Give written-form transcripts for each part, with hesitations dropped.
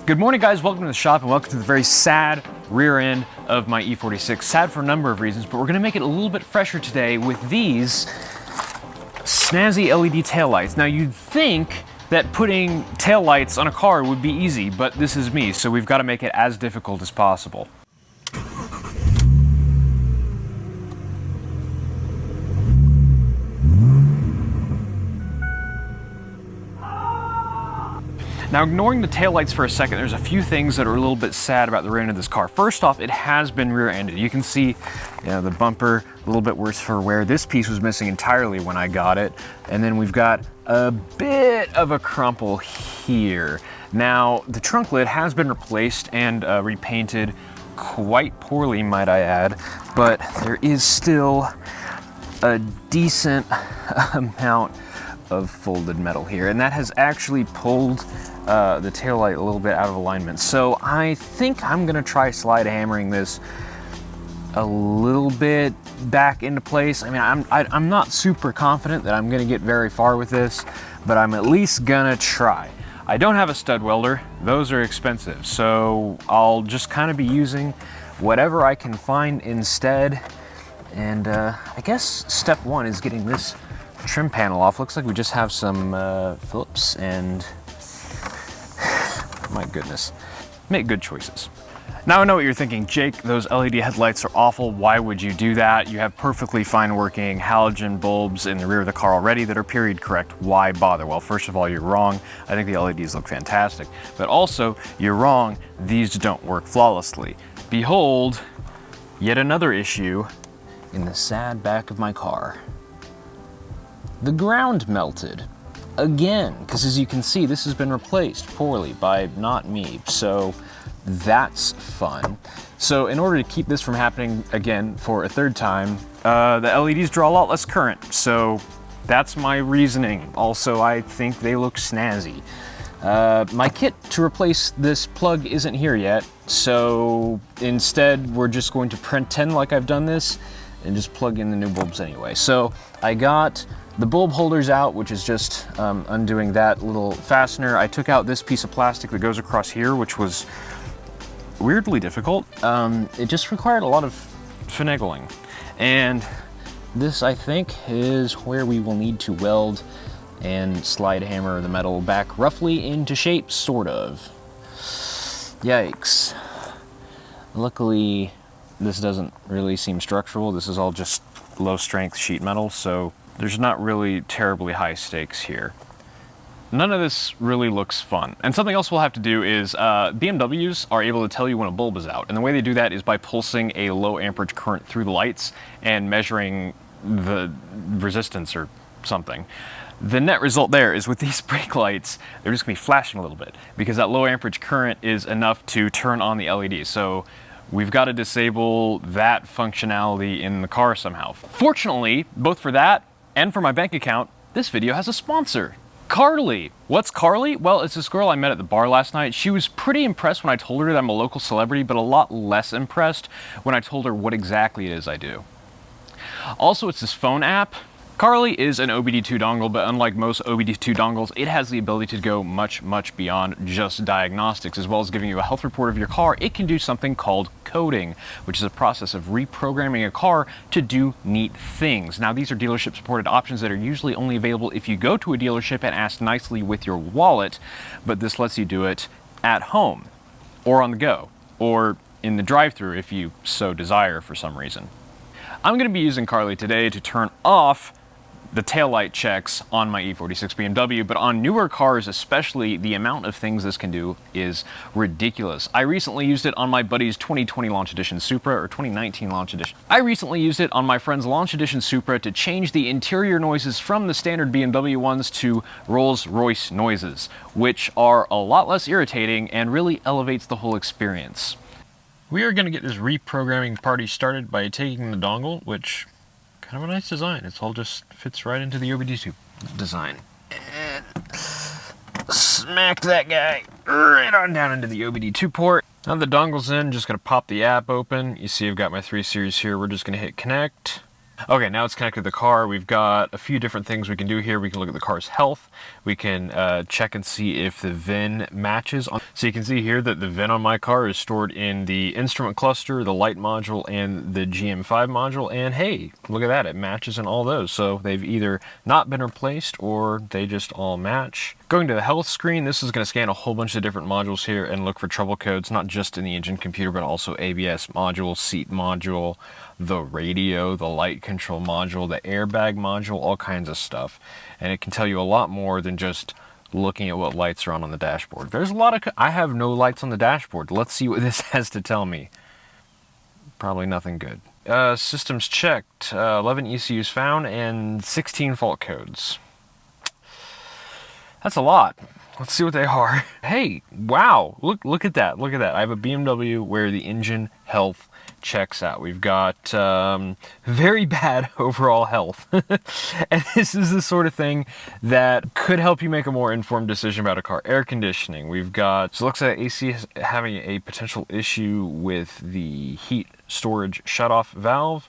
Good morning, guys. Welcome to the shop and welcome to the very sad rear end of my E46. Sad for a number of reasons, but we're going to make it a little bit fresher today with these snazzy LED taillights. Now, you'd think that putting taillights on a car would be easy, but this is me, so we've got to make it as difficult as possible. Now, ignoring the taillights for a second, there's a few things that are a little bit sad about the rear end of this car. First off, it has been rear-ended. You can see, the bumper a little bit worse for wear. This piece was missing entirely when I got it. And then we've got a bit of a crumple here. Now, the trunk lid has been replaced and repainted quite poorly, might I add, but there is still a decent amount of folded metal here, and that has actually pulled the taillight a little bit out of alignment. So I think I'm gonna try slide hammering this a little bit back into place. I mean, I'm not super confident that I'm gonna get very far with this, but I'm at least gonna try. I don't have a stud welder, those are expensive, so I'll just kind of be using whatever I can find instead. And I guess step one is getting this trim panel off. Looks like we just have some Phillips and my goodness, make good choices. Now I know what you're thinking, Jake, those LED headlights are awful. Why would you do that? You have perfectly fine working halogen bulbs in the rear of the car already that are period correct. Why bother? Well, first of all, you're wrong. I think the LEDs look fantastic, but also you're wrong. These don't work flawlessly. Behold, yet another issue in the sad back of my car. The ground melted again, because as you can see, this has been replaced poorly by not me, so that's fun. So in order to keep this from happening again for a third time, the LEDs draw a lot less current, so that's my reasoning. Also, I think they look snazzy. My kit to replace this plug isn't here yet, so instead we're just going to pretend like I've done this and just plug in the new bulbs anyway. So I got the bulb holders out, which is just undoing that little fastener. I took out this piece of plastic that goes across here, which was weirdly difficult. It just required a lot of finagling. And this, I think, is where we will need to weld and slide hammer the metal back roughly into shape, sort of. Yikes. Luckily, this doesn't really seem structural. This is all just low strength sheet metal, so there's not really terribly high stakes here. None of this really looks fun. And something else we'll have to do is BMWs are able to tell you when a bulb is out. And the way they do that is by pulsing a low amperage current through the lights and measuring the resistance or something. The net result there is with these brake lights, they're just gonna be flashing a little bit because that low amperage current is enough to turn on the LED. So we've got to disable that functionality in the car somehow. Fortunately, both for that and for my bank account, this video has a sponsor, Carly. What's Carly? Well, it's this girl I met at the bar last night. She was pretty impressed when I told her that I'm a local celebrity, but a lot less impressed when I told her what exactly it is I do. Also, it's this phone app. Carly is an OBD2 dongle, but unlike most OBD2 dongles, it has the ability to go much, much beyond just diagnostics. As well as giving you a health report of your car, it can do something called coding, which is a process of reprogramming a car to do neat things. Now, these are dealership-supported options that are usually only available if you go to a dealership and ask nicely with your wallet, but this lets you do it at home, or on the go, or in the drive-thru if you so desire for some reason. I'm going to be using Carly today to turn off the taillight checks on my E46 BMW, but on newer cars especially, the amount of things this can do is ridiculous. I recently used it on my buddy's 2020 Launch Edition Supra, or 2019 Launch Edition. I recently used it on my friend's Launch Edition Supra to change the interior noises from the standard BMW ones to Rolls-Royce noises, which are a lot less irritating and really elevates the whole experience. We are going to get this reprogramming party started by taking the dongle, which kind of a nice design. It all just fits right into the OBD2 design. And smack that guy right on down into the OBD2 port. Now the dongle's in, just gonna pop the app open. You see I've got my 3 series here. We're just gonna hit connect. Okay, now it's connected to the car. We've got a few different things we can do here. We can look at the car's health. We can check and see if the VIN matches. So you can see here that the VIN on my car is stored in the instrument cluster, the light module, and the GM5 module. And hey, look at that, it matches in all those. So they've either not been replaced or they just all match. Going to the health screen, this is going to scan a whole bunch of different modules here and look for trouble codes, not just in the engine computer, but also ABS module, seat module, the radio, the light control module, the airbag module, all kinds of stuff. And it can tell you a lot more than just looking at what lights are on the dashboard. There's a lot of... I have no lights on the dashboard. Let's see what this has to tell me. Probably nothing good. Systems checked. 11 ECUs found and 16 fault codes. That's a lot. Let's see what they are. Hey, wow, look at that, look at that. I have a BMW where the engine health checks out. We've got very bad overall health. And this is the sort of thing that could help you make a more informed decision about a car. Air conditioning, we've got, so it looks like AC is having a potential issue with the heat storage shutoff valve.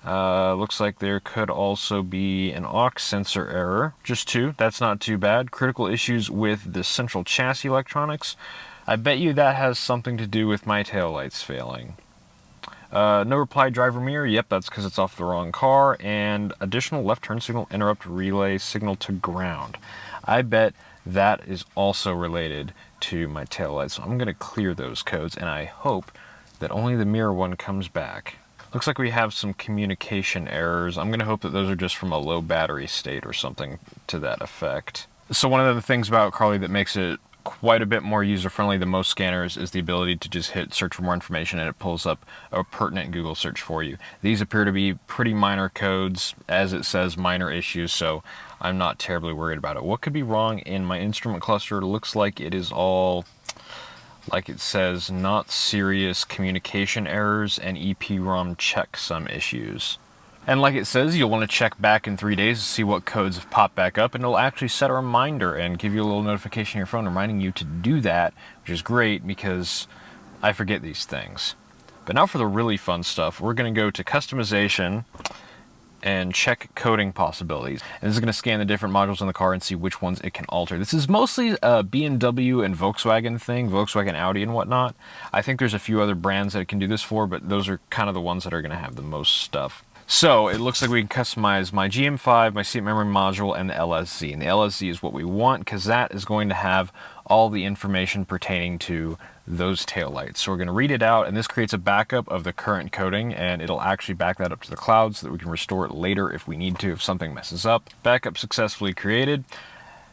Looks like there could also be an aux sensor error. Just two, that's not too bad. Critical issues with the central chassis electronics. I bet you that has something to do with my taillights failing. No reply driver mirror, yep, that's because it's off the wrong car. And additional left turn signal interrupt relay signal to ground. I bet that is also related to my taillights. So I'm going to clear those codes, and I hope that only the mirror one comes back. Looks like we have some communication errors. I'm going to hope that those are just from a low battery state or something to that effect. So one of the things about Carly that makes it quite a bit more user-friendly than most scanners is the ability to just hit search for more information and it pulls up a pertinent Google search for you. These appear to be pretty minor codes, as it says minor issues, so I'm not terribly worried about it. What could be wrong in my instrument cluster? It looks like it is all, like it says, not serious communication errors and EPROM checksum issues. And like it says, you'll want to check back in 3 days to see what codes have popped back up, and it'll actually set a reminder and give you a little notification on your phone reminding you to do that, which is great because I forget these things. But now for the really fun stuff, we're going to go to customization and check coding possibilities. And this is going to scan the different modules in the car and see which ones it can alter. This is mostly a BMW and Volkswagen thing, Volkswagen, Audi, and whatnot. I think there's a few other brands that it can do this for, but those are kind of the ones that are going to have the most stuff. So it looks like we can customize my GM5, my seat memory module, and the LSZ. And the LSZ is what we want because that is going to have all the information pertaining to those taillights. So we're going to read it out, and this creates a backup of the current coding, and it'll actually back that up to the cloud so that we can restore it later if we need to, if something messes up. Backup successfully created.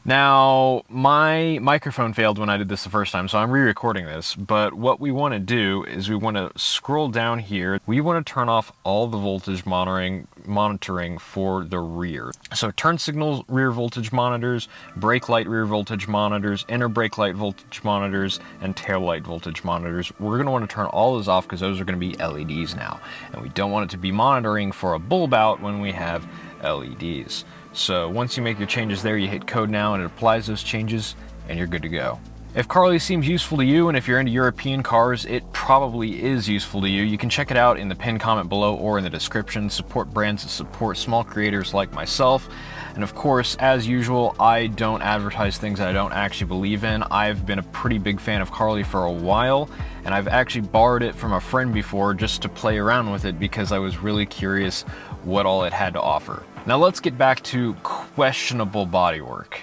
Now, my microphone failed when I did this the first time, so I'm re-recording this, but what we want to do is we want to scroll down here. We want to turn off all the voltage monitoring for the rear. So turn signal rear voltage monitors, brake light rear voltage monitors, inner brake light voltage monitors, and tail light voltage monitors. We're going to want to turn all those off because those are going to be LEDs now, and we don't want it to be monitoring for a bulb out when we have LEDs. So once you make your changes there, you hit code now and it applies those changes and you're good to go. If Carly seems useful to you, and if you're into European cars, it probably is useful to you. You can check it out in the pinned comment below or in the description. Support brands that support small creators like myself. And of course, as usual, I don't advertise things that I don't actually believe in. I've been a pretty big fan of Carly for a while, and I've actually borrowed it from a friend before just to play around with it because I was really curious what all it had to offer. Now let's get back to questionable bodywork.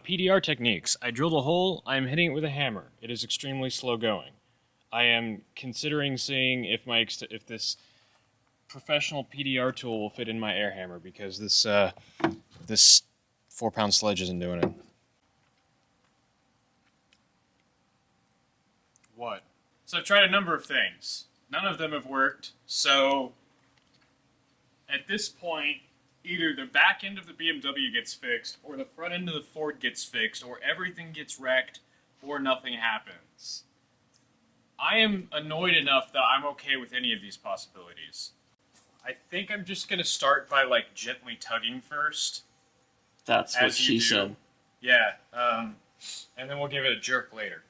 PDR techniques. I drilled a hole. I'm hitting it with a hammer. It is extremely slow going. I am considering seeing if this professional PDR tool will fit in my air hammer because this 4-pound sledge isn't doing it. What? So I've tried a number of things. None of them have worked, so at this point, either the back end of the BMW gets fixed, or the front end of the Ford gets fixed, or everything gets wrecked, or nothing happens. I am annoyed enough that I'm okay with any of these possibilities. I think I'm just going to start by, like, gently tugging first. That's what she said. Yeah, and then we'll give it a jerk later.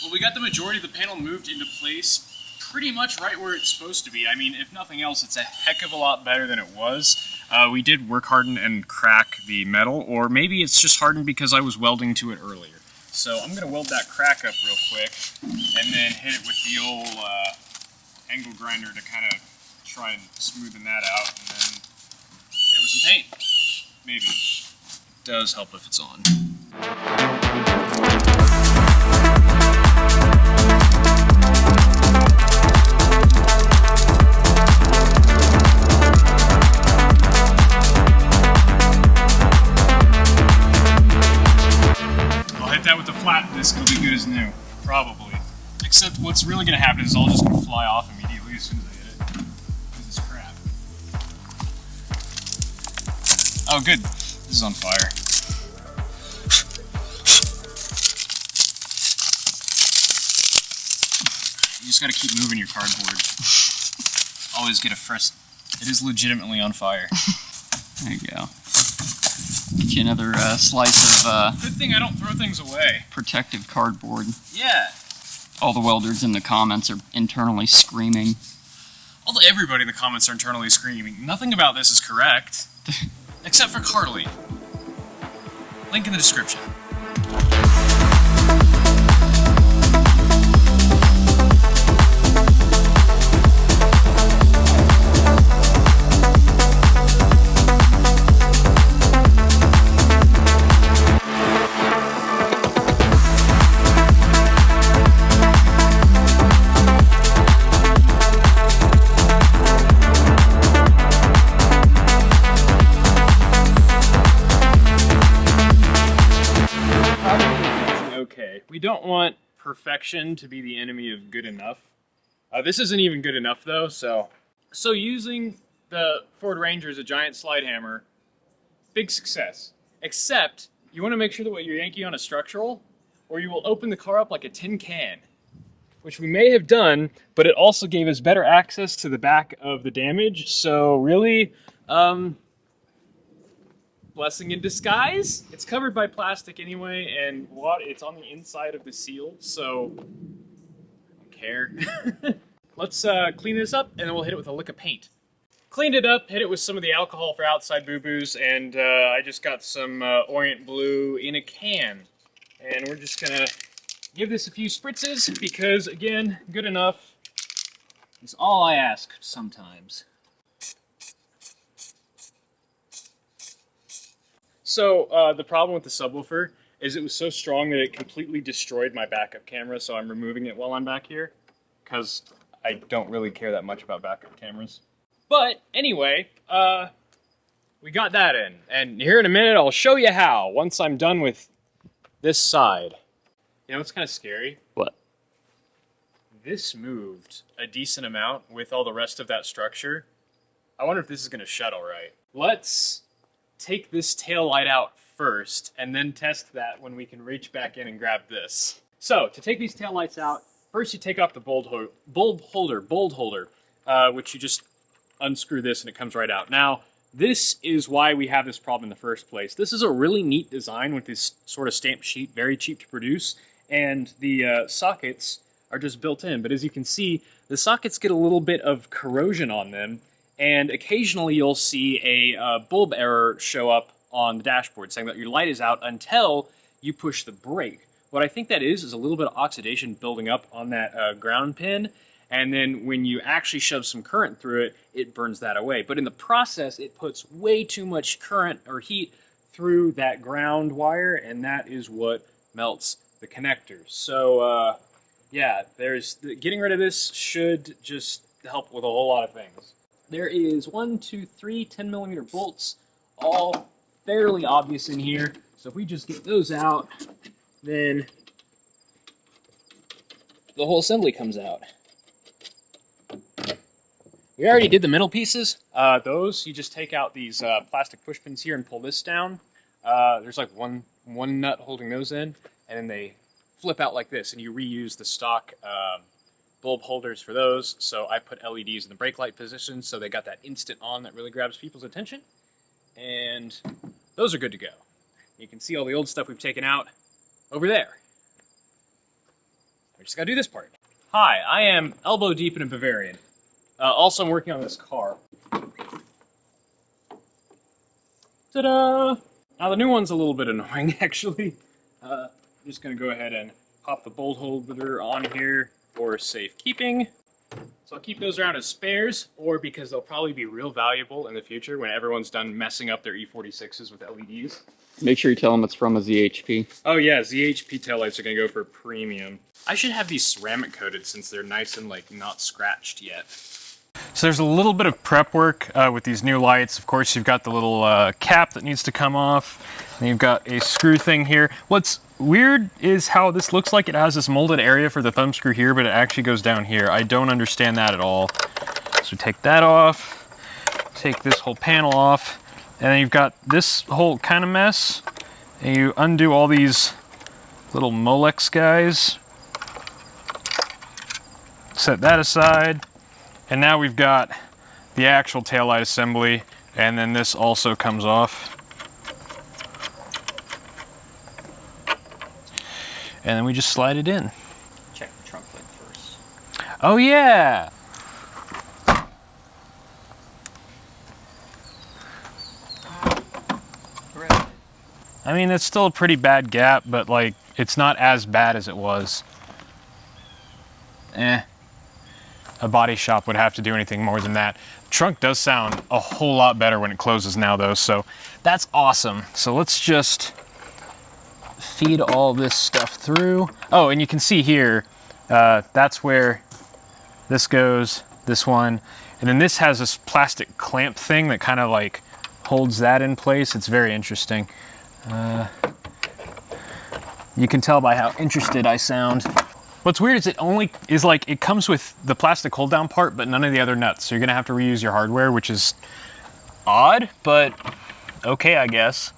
Well, we got the majority of the panel moved into place pretty much right where it's supposed to be. I mean, if nothing else, it's a heck of a lot better than it was. We did work harden and crack the metal, or maybe it's just hardened because I was welding to it earlier. So I'm going to weld that crack up real quick, and then hit it with the old angle grinder to kind of try and smoothen that out, and then hit it with some paint. Maybe. It does help if it's on. That with the flat disc, it'll be good as new, probably. Except what's really going to happen is it's all just going to fly off immediately as soon as I hit it. Because it's crap. Oh, good. This is on fire. You just got to keep moving your cardboard. Always get a fresh. It is legitimately on fire. There you go. Get you another slice of good thing I don't throw things away. Protective cardboard. Yeah. All the welders in the comments are internally screaming. Everybody in the comments are internally screaming. Nothing about this is correct. Except for Carly. Link in the description. We don't want perfection to be the enemy of good enough. This isn't even good enough though, so using the Ford Ranger as a giant slide hammer, big success. Except, you want to make sure that what you're yanking on is structural, or you will open the car up like a tin can. Which we may have done, but it also gave us better access to the back of the damage, so really, blessing in disguise. It's covered by plastic anyway, and it's on the inside of the seal, so I don't care. Let's clean this up, and then we'll hit it with a lick of paint. Cleaned it up, hit it with some of the alcohol for outside boo-boos, and I just got some Orient Blue in a can. And we're just gonna give this a few spritzes, because again, good enough is all I ask sometimes. So, the problem with the subwoofer is it was so strong that it completely destroyed my backup camera, so I'm removing it while I'm back here, because I don't really care that much about backup cameras. But, anyway, we got that in, and here in a minute I'll show you how, once I'm done with this side. You know what's kind of scary? What? This moved a decent amount with all the rest of that structure. I wonder if this is going to shut all right. Let's take this tail light out first, and then test that when we can reach back in and grab this. So, to take these tail lights out, first you take off the bulb holder, which you just unscrew this and it comes right out. Now, this is why we have this problem in the first place. This is a really neat design with this sort of stamped sheet, very cheap to produce, and the sockets are just built in. But as you can see, the sockets get a little bit of corrosion on them, and occasionally you'll see a bulb error show up on the dashboard saying that your light is out until you push the brake. What I think that is a little bit of oxidation building up on that ground pin, and then when you actually shove some current through it, it burns that away. But in the process, it puts way too much current or heat through that ground wire, and that is what melts the connectors. So yeah, getting rid of this should just help with a whole lot of things. There is 1, 2, 3 10mm bolts, all fairly obvious in here. So if we just get those out, then the whole assembly comes out. We already did the middle pieces. Those, you just take out these plastic push pins here and pull this down. There's like one nut holding those in, and then they flip out like this, and you reuse the stock bulb holders for those. So I put LEDs in the brake light position, so they got that instant on that really grabs people's attention. And those are good to go. You can see all the old stuff we've taken out over there. We just gotta do this part. Hi, I am elbow deep in a Bavarian. Also, I'm working on this car. Ta-da! Now the new one's a little bit annoying, actually. I'm just gonna go ahead and pop the bolt holder on here for safekeeping. So I'll keep those around as spares, or because they'll probably be real valuable in the future when everyone's done messing up their E46s with LEDs. Make sure you tell them it's from a ZHP. Oh yeah, ZHP taillights are gonna go for premium. I should have these ceramic coated since they're nice and like not scratched yet. So there's a little bit of prep work with these new lights. Of course, you've got the little cap that needs to come off. And you've got a screw thing here. What's weird is how this looks like it has this molded area for the thumb screw here, but it actually goes down here. I don't understand that at all. So take that off, take this whole panel off, and then you've got this whole kind of mess. And you undo all these little Molex guys. Set that aside. And now we've got the actual taillight assembly, and then this also comes off. And then we just slide it in. Check the trunk lid first. Oh yeah! Right. I mean, it's still a pretty bad gap, but like, it's not as bad as it was. A body shop would have to do anything more than that. Trunk does sound a whole lot better when it closes now though, so that's awesome. So let's just feed all this stuff through. Oh, and you can see here, that's where this goes, this one, and then this has this plastic clamp thing that kind of like holds that in place. It's very interesting. You can tell by how interested I sound. What's weird is it comes with the plastic hold down part, but none of the other nuts. So you're gonna have to reuse your hardware, which is odd, but okay, I guess.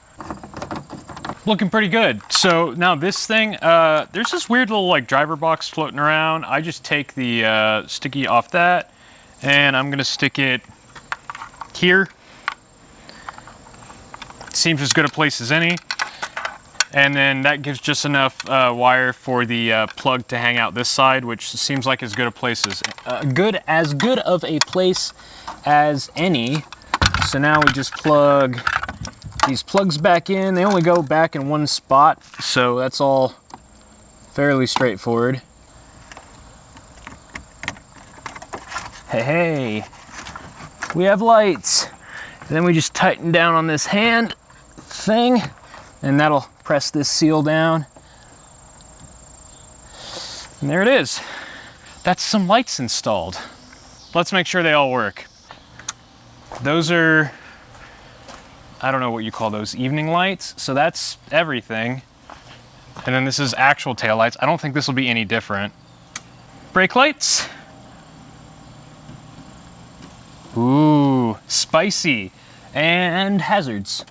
Looking pretty good. So now this thing, there's this weird little like driver box floating around. I just take the sticky off that, and I'm gonna stick it here. Seems as good a place as any. And then that gives just enough wire for the plug to hang out this side, which seems like as good of a place as any. So now we just plug these plugs back in. They only go back in one spot, so that's all fairly straightforward. Hey, we have lights. And then we just tighten down on this hand thing, and that'll press this seal down. And there it is. That's some lights installed. Let's make sure they all work. Those are, I don't know what you call those, evening lights. So that's everything. And then this is actual taillights. I don't think this will be any different. Brake lights. Ooh, spicy. And hazards.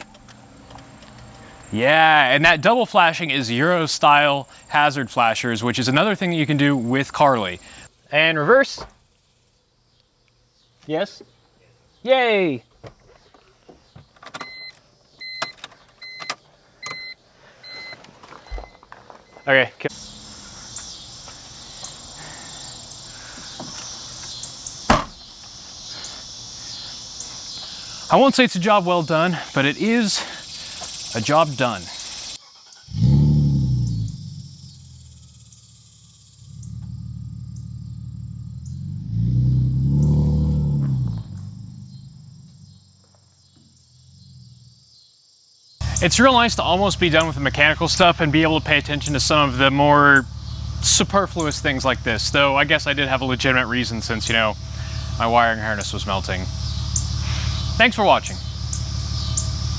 Yeah, and that double flashing is Euro style hazard flashers, which is another thing that you can do with Carly. And reverse. Yes? Yay! Okay. I won't say it's a job well done, but it is a job done. It's real nice to almost be done with the mechanical stuff and be able to pay attention to some of the more superfluous things like this, though I guess I did have a legitimate reason since, you know, my wiring harness was melting. Thanks for watching.